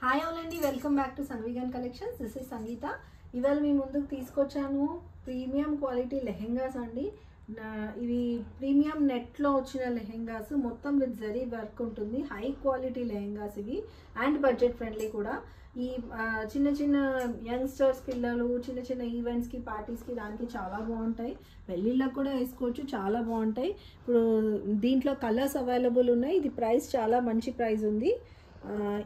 Hi all అండి, welcome back to సంగీగన్ collections. This is Sangeetha. ఇవాళ మీ ముందుకు తీసుకొచ్చాను ప్రీమియం క్వాలిటీ లెహెంగాస్ అండి. ఇవి ప్రీమియం నెట్లో వచ్చిన లెహెంగాస్, మొత్తం విత్ జరీ వర్క్ ఉంటుంది. హై క్వాలిటీ లెహెంగాస్ ఇవి అండ్ బడ్జెట్ ఫ్రెండ్లీ కూడా. ఈ చిన్న చిన్న యంగ్స్టర్స్ పిల్లలు చిన్న చిన్న ఈవెంట్స్కి పార్టీస్కి దానికి చాలా బాగుంటాయి. పెళ్ళిళ్ళకు కూడా వేసుకోవచ్చు, చాలా బాగుంటాయి. ఇప్పుడు దీంట్లో కలర్స్ అవైలబుల్ ఉన్నాయి. ఇది ప్రైస్ చాలా మంచి ప్రైస్ ఉంది.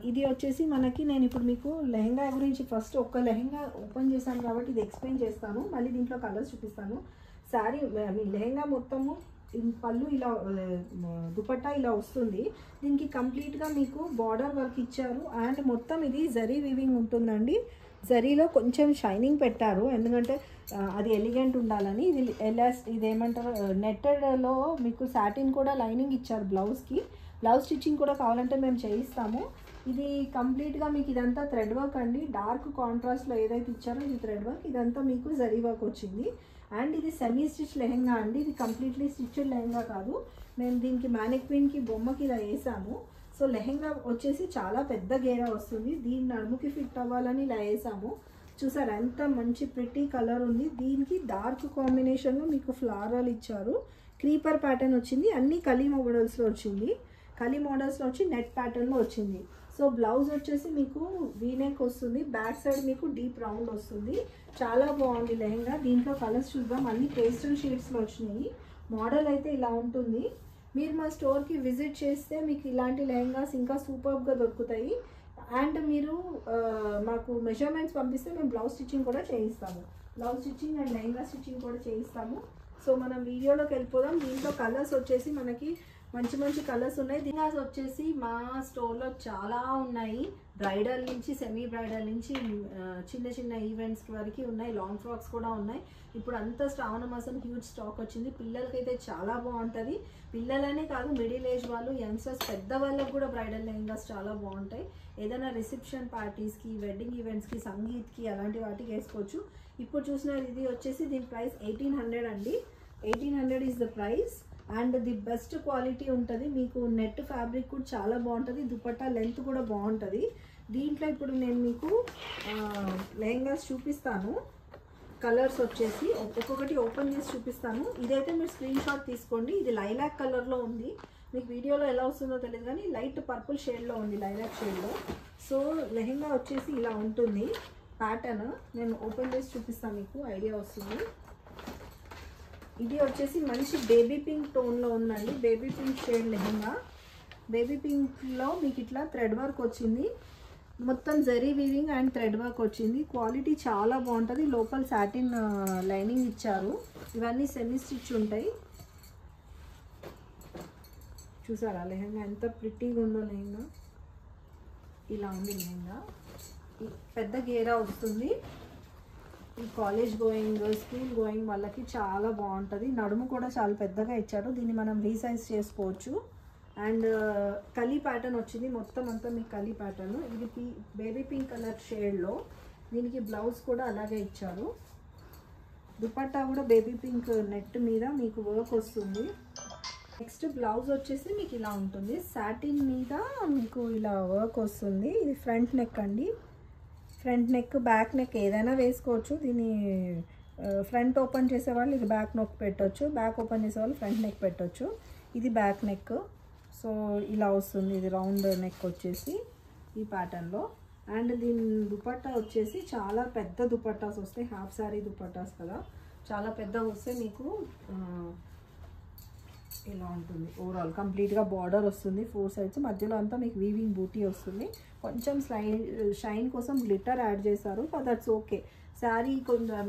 ఇది వచ్చేసి మనకి, నేను ఇప్పుడు మీకు లెహెంగా గురించి ఫస్ట్ ఒక లెహెంగా ఓపెన్ చేశాను కాబట్టి ఇది ఎక్స్ప్లెయిన్ చేస్తాను, మళ్ళీ దీంట్లో కలర్స్ చూపిస్తాను. శారీ మీ లెహెంగా మొత్తము పళ్ళు ఇలా, దుపట్టా ఇలా వస్తుంది. దీనికి కంప్లీట్గా మీకు బార్డర్ వర్క్ ఇచ్చారు అండ్ మొత్తం ఇది జరీ వీవింగ్ ఉంటుందండి. జరీలో కొంచెం షైనింగ్ పెట్టారు, ఎందుకంటే అది ఎలిగెంట్ ఉండాలని. ఇది ఏమంటారు, నెట్టెడ్లో మీకు సాటిన్ కూడా లైనింగ్ ఇచ్చారు. బ్లౌజ్ స్టిచ్చింగ్ కూడా కావాలంటే మేము చేయిస్తాము. ఇది కంప్లీట్గా మీకు ఇదంతా థ్రెడ్ వర్క్ అండి. డార్క్ కాంట్రాస్ట్లో ఏదైతే ఇచ్చారో ఇది థ్రెడ్ వర్క్, ఇదంతా మీకు జరీ వర్క్ వచ్చింది. అండ్ ఇది సెమీ స్టిచ్ లెహెంగా అండి. ఇది కంప్లీట్లీ స్టిచ్డ్ లెహెంగా కాదు. మేము దీనికి మ్యానిక్విన్కి బొమ్మకి ఇలా వేసాము. సో లెహెంగా వచ్చేసి చాలా పెద్ద గేరా వస్తుంది. దీన్ని నడుముకి ఫిట్ అవ్వాలని ఇలా వేసాము. చూసారు ఎంత మంచి ప్రిటీ కలర్ ఉంది. దీనికి డార్క్ కాంబినేషన్లో మీకు ఫ్లారల్ ఇచ్చారు. క్రీపర్ ప్యాటర్న్ వచ్చింది. అన్ని కలీ మోడల్స్లో వచ్చింది. కలీ మోడల్స్లో వచ్చి నెట్ ప్యాటర్న్లో వచ్చింది. సో బ్లౌజ్ వచ్చేసి మీకు వీనెక్ వస్తుంది. బ్యాక్ సైడ్ మీకు డీప్ రౌండ్ వస్తుంది. చాలా బాగుంది లెహెంగా. దీంట్లో కలర్స్ చూద్దాం. అన్ని పేస్టల్ షేడ్స్లో వచ్చినాయి. మోడల్ అయితే ఇలా ఉంటుంది. మీరు మా స్టోర్కి విజిట్ చేస్తే మీకు ఇలాంటి లెహెంగాస్ ఇంకా సూపర్గా దొరుకుతాయి. అండ్ మీరు మాకు మెజర్మెంట్స్ పంపిస్తే మేము బ్లౌజ్ స్టిచ్చింగ్ కూడా చేయిస్తాము. Blouse stitching and lehenga stitching కూడా చేయిస్తాము. సో మనం వీడియోలోకి వెళ్ళిపోదాం. దీంట్లో కలర్స్ వచ్చేసి మనకి మంచి మంచి కలర్స్ ఉన్నాయి. లెహెంగాస్ వచ్చేసి మా స్టోర్లో చాలా ఉన్నాయి. బ్రైడల్ నుంచి సెమీ బ్రైడల్ నుంచి చిన్న చిన్న ఈవెంట్స్ వరకు ఉన్నాయి. లాంగ్ ఫ్రాక్స్ కూడా ఉన్నాయి. ఇప్పుడు అంతా శ్రావణ మాసం హ్యూజ్ స్టాక్ వచ్చింది. పిల్లలకైతే చాలా బాగుంటుంది. పిల్లలనే కాదు, మిడిల్ ఏజ్ వాళ్ళు, యంగ్స్టర్స్, పెద్దవాళ్ళకు కూడా బ్రైడల్ లెహెంగాస్ చాలా బాగుంటాయి. ఏదైనా రిసెప్షన్ పార్టీస్కి, వెడ్డింగ్ ఈవెంట్స్కి, సంగీత్కి అలాంటి వాటికి వేసుకోవచ్చు. ఇప్పుడు చూసిన ఇది వచ్చేసి దీని ప్రైస్ 1800 అండి. 1800 is the price. And the best quality ఉంటుంది. మీకు నెట్ ఫ్యాబ్రిక్ కూడా చాలా బాగుంటుంది. దుపట్టా లెంత్ కూడా బాగుంటుంది. దీంట్లో ఇప్పుడు నేను మీకు లెహెంగాస్ చూపిస్తాను. కలర్స్ వచ్చేసి ఒక్కొక్కటి ఓపెన్ చేసి చూపిస్తాను. ఇదైతే మీరు స్క్రీన్ షాట్ తీసుకోండి. ఇది లైలాక్ కలర్లో ఉంది. మీకు వీడియోలో ఎలా వస్తుందో తెలియదు కానీ లైట్ పర్పుల్ షేడ్లో ఉంది, లైలాక్ షేడ్లో. సో లెహెంగా వచ్చేసి ఇలా ఉంటుంది ప్యాటర్న్. నేను ఓపెన్ చేసి చూపిస్తాను, మీకు ఐడియా వస్తుంది. ఇది వచ్చేసి మంచి బేబీ పింక్ టోన్లో ఉందండి. Baby pink shade lehenga. Baby పింక్లో మీకు ఇట్లా థ్రెడ్ వర్క్ వచ్చింది. మొత్తం zari weaving and thread work వచ్చింది. క్వాలిటీ చాలా బాగుంటుంది. లోపల సాటిన్ లైనింగ్ ఇచ్చారు. ఇవన్నీ సెమీ స్టిచ్ ఉంటాయి. చూసారా లెహెంగా ఎంత ప్రిటీగా ఉందో. లెహెంగా ఇలా ఉంది. లెహెంగా పెద్ద గేరా వస్తుంది. ఈ కాలేజ్ గోయింగ్, స్కూల్ గోయింగ్ వాళ్ళకి చాలా బాగుంటుంది. నడుము కూడా చాలా పెద్దగా ఇచ్చారు. దీన్ని మనం రీసైజ్ చేసుకోవచ్చు. అండ్ కలీ ప్యాటర్న్ వచ్చింది. మొత్తం అంతా మీకు కలీ ప్యాటర్న్. ఇది బేబీ పింక్ కలర్ షేడ్లో. దీనికి బ్లౌజ్ కూడా అలాగే ఇచ్చారు. దుపట్టా కూడా బేబీ పింక్ నెట్ మీద మీకు వర్క్ వస్తుంది. నెక్స్ట్ బ్లౌజ్ వచ్చేసి మీకు ఇలా ఉంటుంది. సాటిన్ మీద మీకు ఇలా వర్క్ వస్తుంది. ఇది ఫ్రంట్ నెక్ అండి. ఫ్రంట్ నెక్, బ్యాక్ నెక్ ఏదైనా వేసుకోవచ్చు. దీన్ని ఫ్రంట్ ఓపెన్ చేసేవాళ్ళు ఇది బ్యాక్ నెక్ పెట్టవచ్చు. బ్యాక్ ఓపెన్ చేసేవాళ్ళు ఫ్రంట్ నెక్ పెట్టవచ్చు. ఇది బ్యాక్ నెక్. సో ఇలా వస్తుంది. ఇది రౌండ్ నెక్ వచ్చేసి ఈ ప్యాటర్న్లో. అండ్ దీని దుపట్టా వచ్చేసి చాలా పెద్ద దుపట్టాస్ వస్తాయి. హాఫ్ శారీ దుపట్టాస్ కదా, చాలా పెద్దగా వస్తాయి. మీకు ఇలా ఉంటుంది. ఓవరాల్ కంప్లీట్గా బార్డర్ వస్తుంది 4 సైడ్స్. మధ్యలో అంతా మీకు వీవింగ్ బూటీ వస్తుంది. కొంచెం షైన్ కోసం గ్లిటర్ యాడ్ చేశారు, బట్ దట్స్ ఓకే. శారీ కొంచెం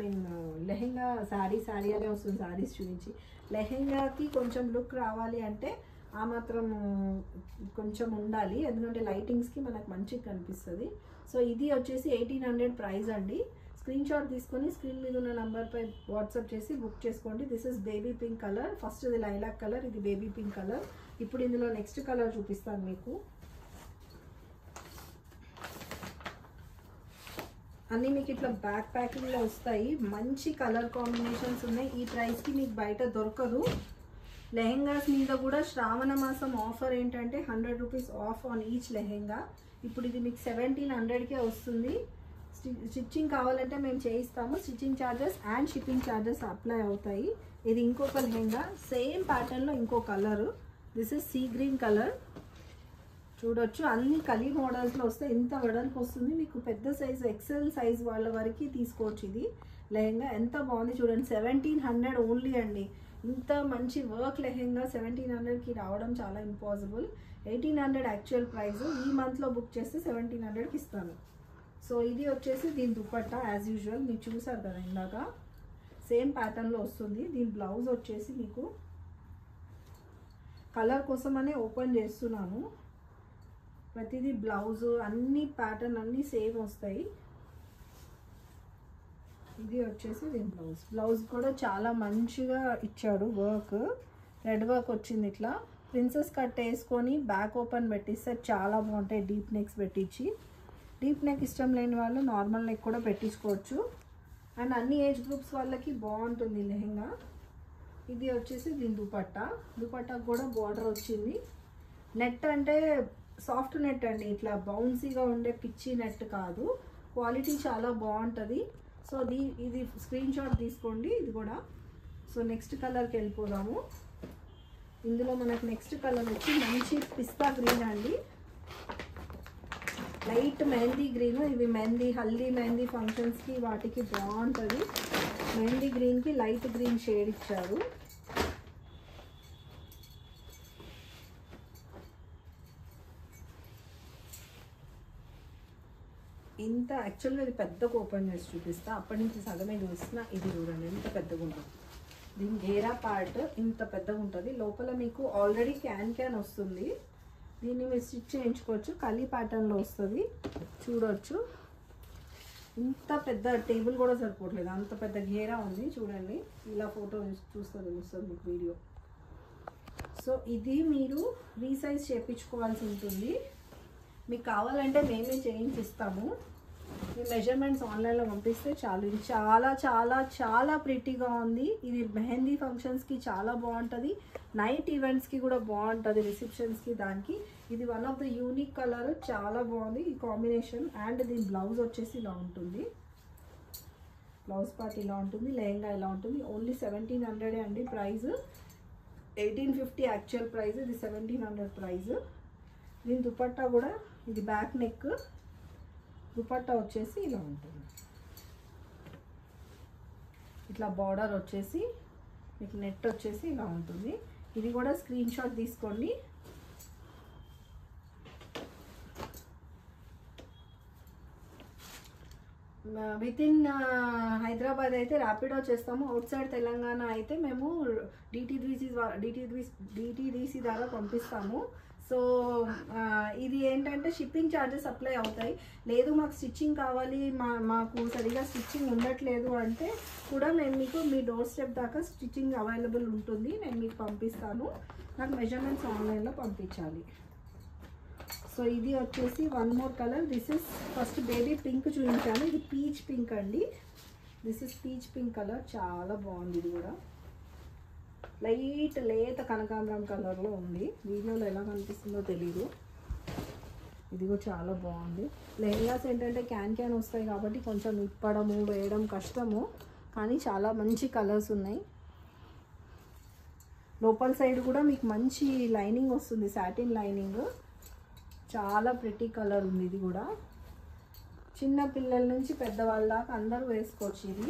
లెహెంగా శారీ అనే వస్తుంది. శారీస్ చూపించి లెహెంగాకి కొంచెం లుక్ రావాలి అంటే ఆ మాత్రం కొంచెం ఉండాలి, ఎందుకంటే లైటింగ్స్కి మనకు మంచిగా కనిపిస్తుంది. సో ఇది వచ్చేసి 1800 ప్రైస్ అండి. స్క్రీన్ షాట్ తీసుకొని స్క్రీన్ మీద ఉన్న నంబర్పై వాట్సాప్ చేసి బుక్ చేసుకోండి. This is baby pink colour. First ఇది లైలాక్ కలర్, ఇది బేబీ పింక్ కలర్. ఇప్పుడు ఇందులో నెక్స్ట్ కలర్ చూపిస్తాను మీకు. అన్నీ మీకు ఇట్లా బ్యాక్ ప్యాకింగ్లో వస్తాయి. మంచి కలర్ కాంబినేషన్స్ ఉన్నాయి. ఈ ప్రైస్కి మీకు బయట దొరకదు. లెహెంగాస్ మీద కూడా శ్రావణ మాసం ఆఫర్ ఏంటంటే 100 rupees of on each lehenga. ఇప్పుడు ఇది మీకు 1700కే వస్తుంది. స్టిచ్చింగ్ కావాలంటే మేము చేయిస్తాము. Stitching charges and shipping charges apply అవుతాయి. ఇది ఇంకొక లెహంగా, సేమ్ ప్యాటర్న్లో ఇంకో colour. This is sea green colour. చూడొచ్చు అన్ని కలీ మోడల్స్లో వస్తే ఇంత వెడల్పు వస్తుంది. మీకు పెద్ద సైజు ఎక్సెల్ సైజ్ వాళ్ళ వరకు తీసుకోవచ్చు. ఇది లెహంగా ఎంత బాగుంది చూడండి. 1700 ఓన్లీ అండి. ఇంత మంచి వర్క్ లెహంగా 1700కి రావడం చాలా ఇంపాసిబుల్. 1800 actual price. ఈ మంత్లో బుక్ చేస్తే 1700కి ఇస్తాను. సో ఇది వచ్చేసి దీని దుపట్టా యాజ్ యూజువల్ మీరు చూసారు కదా ఇందాక, సేమ్ ప్యాటర్న్లో వస్తుంది. దీని బ్లౌజ్ వచ్చేసి మీకు కలర్ కోసమనే ఓపెన్ చేస్తున్నాను. ప్రతిదీ బ్లౌజు అన్ని ప్యాటర్న్ అన్నీ సేమ్ వస్తాయి. ఇది వచ్చేసి దీని బ్లౌజ్ కూడా చాలా మంచిగా ఇచ్చాడు. వర్క్ రెడ్ వర్క్ వచ్చింది. ఇట్లా ప్రిన్సెస్ కట్ వేసుకొని బ్యాక్ ఓపెన్ పెట్టిస్తే చాలా బాగుంటాయి. డీప్ నెక్స్ పెట్టించి, డీప్ నెక్ ఇష్టం లేని వాళ్ళు నార్మల్ నెక్ కూడా పెట్టించుకోవచ్చు. అండ్ అన్ని ఏజ్ గ్రూప్స్ వాళ్ళకి బాగుంటుంది లెహంగా. ఇది వచ్చేసి దీని దుపట్టా కూడా బార్డర్ వచ్చింది. నెట్ అంటే సాఫ్ట్ నెట్ అండి, ఇట్లా బౌన్సీగా ఉండే పిచ్చి నెట్ కాదు. క్వాలిటీ చాలా బాగుంటుంది. సో ఇది స్క్రీన్ షాట్ తీసుకోండి. ఇది కూడా. సో నెక్స్ట్ కలర్కి వెళ్ళిపోదాము. ఇందులో మనకు నెక్స్ట్ కలర్ వచ్చి మంచి పిస్తా గ్రీన్ అండి, లైట్ మెహందీ గ్రీన్. ఇవి మెహందీ, హల్దీ మెహందీ ఫంక్షన్స్కి వాటికి బాగుంటుంది. మెహందీ గ్రీన్కి లైట్ గ్రీన్ షేడ్ ఇచ్చారు. ఇంత యాక్చువల్గా ఇది పెద్దగా ఓపెన్ చేసి చూపిస్తా. అప్పటి నుంచి సగమే చూసిన. ఇది చూడండి ఎంత పెద్దగా ఉంటుంది. దీని గేరా పార్ట్ ఇంత పెద్దగా ఉంటుంది. లోపల మీకు ఆల్రెడీ క్యాన్ వస్తుంది. దీన్ని మీరు స్టిచ్ చేయించుకోవచ్చు. కలీ ప్యాటర్న్లో వస్తుంది. చూడవచ్చు ఇంత పెద్ద టేబుల్ కూడా సరిపోవట్లేదు, అంత పెద్ద గేరా ఉంది. చూడండి ఇలా ఫోటో చూస్తే తెలుస్తుంది మీకు వీడియో. సో ఇది మీరు రీసైజ్ చేయించుకోవాల్సి ఉంటుంది. మీకు కావాలంటే మేమే చేయించిస్తాము. మీ మెజర్మెంట్స్ ఆన్లైన్లో పంపిస్తే చాలు. ఇది చాలా చాలా చాలా ప్రిటీగా ఉంది. ఇది మెహందీ ఫంక్షన్స్కి చాలా బాగుంటుంది. నైట్ ఈవెంట్స్కి కూడా బాగుంటుంది, రిసెప్షన్స్కి. దానికి ఇది one of the unique colour. చాలా బాగుంది ఈ కాంబినేషన్. అండ్ దీని బ్లౌజ్ వచ్చేసి ఇలా ఉంటుంది. బ్లౌజ్ పార్ట్ ఇలా ఉంటుంది. లెహంగా ఇలా ఉంటుంది. ఓన్లీ 1700 అండి ప్రైస్. 1850 actual price. ఇది 1700 ప్రైస్. దీని దుపట్టా కూడా ఇది బ్యాక్ నెక్. దుపట్టా వచ్చేసి ఇలా ఉంటుంది. ఇట్లా బార్డర్ వచ్చేసి మీకు నెట్ వచ్చేసి ఇలా ఉంటుంది. ఇది కూడా స్క్రీన్ షాట్ తీసుకోండి. విత్ ఇన్ హైదరాబాద్ అయితే ర్యాపిడో చేస్తాము. అవుట్ సైడ్ తెలంగాణ అయితే మేము డిటీడీసీ ద్వారా పంపిస్తాము. సో ఇది ఏంటంటే షిప్పింగ్ ఛార్జెస్ అప్లై అవుతాయి. లేదు మాకు స్టిచ్చింగ్ కావాలి, మాకు సరిగా స్టిచ్చింగ్ ఉండట్లేదు అంటే కూడా నేను మీకు మీ డోర్ స్టెప్ దాకా స్టిచ్చింగ్ అవైలబుల్ ఉంటుంది. నేను మీకు పంపిస్తాను. నాకు మెజర్మెంట్స్ ఆన్లైన్లో పంపించాలి. సో ఇది వచ్చేసి one more colour. This is first baby pink చూపించాను. ఇది పీచ్ పింక్ అండి. This is peach pink colour. చాలా బాగుంది. ఇది కూడా లైట్ లేత కనకాంబరం కలర్లో ఉంది. వీడియోలో ఎలా కనిపిస్తుందో తెలీదు. ఇది కూడా చాలా బాగుంది. లెహంగాస్ ఏంటంటే క్యాన్ వస్తాయి కాబట్టి కొంచెం ఇప్పడము వేయడం కష్టము, కానీ చాలా మంచి కలర్స్ ఉన్నాయి. లోపల సైడ్ కూడా మీకు మంచి లైనింగ్ వస్తుంది, సాటిన్ లైనింగ్. చాలా ప్రిటీ కలర్ ఉంది. ఇది కూడా చిన్న పిల్లల నుంచి పెద్దవాళ్ళ దాకా అందరూ వేసుకోవచ్చు. ఇది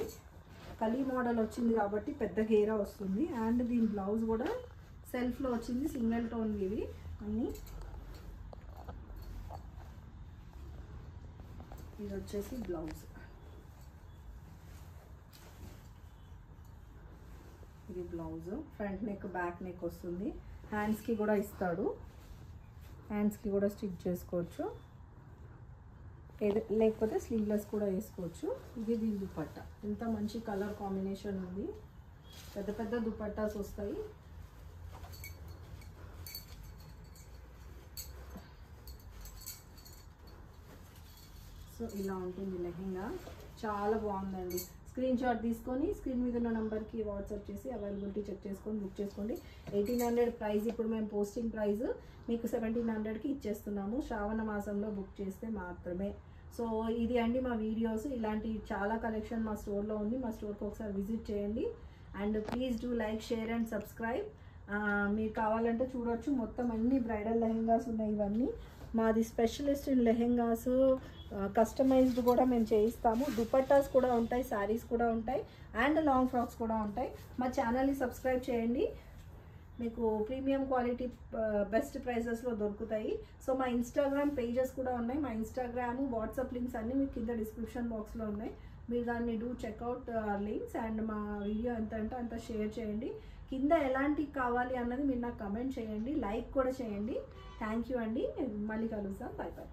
కలీ మోడల్ వచ్చింది కాబట్టి పెద్ద గేరా వస్తుంది. అండ్ దీని బ్లౌజ్ కూడా సెల్ఫ్లో వచ్చింది. సింగిల్ టోన్ ఇవి అన్నీ. ఇది వచ్చేసి బ్లౌజ్. ఇది blouse. Front neck back neck వస్తుంది. హ్యాండ్స్కి కూడా ఇస్తాడు. హ్యాండ్స్కి కూడా స్టిచ్ చేసుకోవచ్చు, లేకపోతే స్లీవ్లెస్ కూడా వేసుకోవచ్చు. ఇది దీని దుపట్టా. ఎంత మంచి కలర్ కాంబినేషన్ ఉంది. పెద్ద పెద్ద దుపట్టాస్ వస్తాయి. సో ఇలా ఉంటుంది లెహంగా. చాలా బాగుందండి. స్క్రీన్ షాట్ తీసుకొని స్క్రీన్ మీద ఉన్న నెంబర్కి వాట్సాప్ చేసి అవైలబిలిటీ చెక్ చేసుకొని బుక్ చేసుకోండి. 1800 ప్రైస్, ఇప్పుడు మేము పోస్టింగ్ ప్రైస్ మీకు 1700కి ఇచ్చేస్తున్నాము, శ్రావణ మాసంలో బుక్ చేస్తే మాత్రమే. సో ఇది అండి మా వీడియోస్. ఇలాంటి చాలా కలెక్షన్ మా స్టోర్లో ఉంది, మా స్టోర్కి ఒకసారి విజిట్ చేయండి. And please do like, share and subscribe. మీరు కావాలంటే చూడొచ్చు, మొత్తం అన్ని బ్రైడల్ లెహెంగాస్ ఉన్నాయి. ఇవన్నీ మాది స్పెషలిస్ట్ ఇన్ లెహెంగాస్, కస్టమైజ్డ్ కూడా మేము చేయిస్తాము. దుపట్టాస్ కూడా ఉంటాయి, శారీస్ కూడా ఉంటాయి, అండ్ లాంగ్ ఫ్రాక్స్ కూడా ఉంటాయి. మా ఛానల్ని సబ్స్క్రైబ్ చేయండి, మీకు ప్రీమియం క్వాలిటీ బెస్ట్ ప్రైజెస్లో దొరుకుతాయి. సో మా ఇన్స్టాగ్రామ్ పేజెస్ కూడా ఉన్నాయి, మా ఇన్స్టాగ్రామ్ వాట్సాప్ లింక్స్ అన్నీ మీకు కింద డిస్క్రిప్షన్ బాక్స్లో ఉన్నాయి. మీరు దాన్ని డూ చెక్అవుట్ లింక్స్. అండ్ మా వీడియో ఎంత అంటే అంత షేర్ చేయండి. కింద ఎలాంటివి కావాలి అన్నది మీరు నాకు కమెంట్ చేయండి, లైక్ కూడా చేయండి. థ్యాంక్ యూ అండి, మళ్ళీ కలుద్దాం. By by.